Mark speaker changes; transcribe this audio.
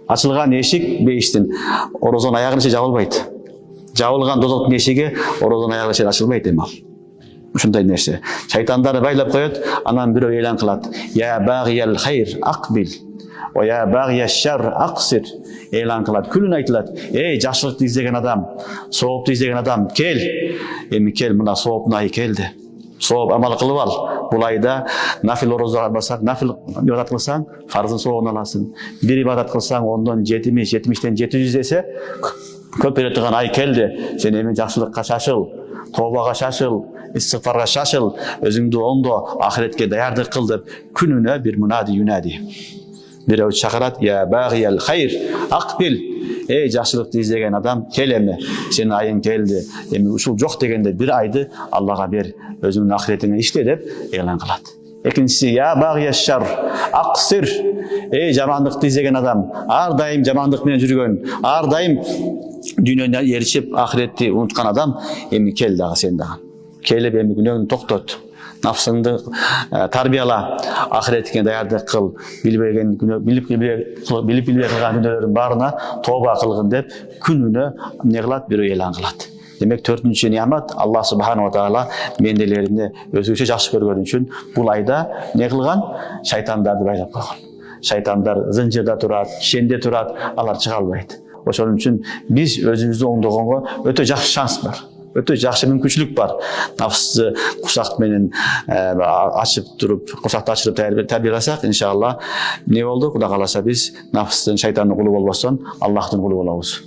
Speaker 1: Açılgan eşik beyiştin orozon ayağını jabılbaydı. Жабылған дозоктун эшиги орозон аягына чейин ачылбайт демал. Ушундай нерсе. Шайтандар байлап коет, анан бирөө элан кылат. Я багиял хайр акбил. Ва я багияш шар аксир. Элан кылат, күлүн айтылат. Эй, жакшылыкты издеген адам, соопту издеген адам, кел. Эми кел, мына сооптун айы келди. Сооп амал кылып ал. Бул айда нафил орозо албасаң, нафил ибадат кылсаң, фарзын соогун аласың. Бир ибадат кылсаң, ондон 70, 70тен 700 эсе көп бере турган ай келди. Сен эми жакшылыкка шашыл, тообага шашыл, истигфарга шашыл, өзүңдү оңдо, ахиретке даярдык кыл деп күнүнө бир мунади юнади. Бирөө чакырат, я багиял хайр акбил. Эй, жакшылыкты издеген адам, кел эми, сенин айың келди. Эми ушул жок дегенде бир айды Аллага бер, өзүңдүн ахиретиңе иште деп элан кылат. Экинчиси, я багияш шар аксир. Эй, жамандыкты издеген адам, ар дайым жамандык менен жүргөн, ар дайым дүйнөнө эришип ахиретти унуткан адам, эми кел дагы сен дагы. Келип эми күнөөңдү токтот. Нафсыңды тарбияла, ахиретке даярдык кыл, билбеген күнөө, билип билбей кылган күнөөлөрдүн баарына тооба кылгын деп күнүнө эмне кылат, бирөө элан кылат. Демек төртүнчү неамат Аллах субханала таала бенделерине өзгөчө жакшы көргөн үчүн бул айда не кылган? Шайтандарды байлап койгон. Шайтандар зынжырда турат, шенде турат, алар чыга албайт. Ошон үчүн биз өзүбүздү оңдогонго өтө жакшы шанс бар. Өтө жакшы мүмкүнчүлүк бар. Нафсты кусак менен ачып туруп, кусакты ачырып тарбияласак, иншалла, эмне болду? Кудай кааласа биз нафстын, шайтандын кулу болбостон, Аллахтын кулу болобуз.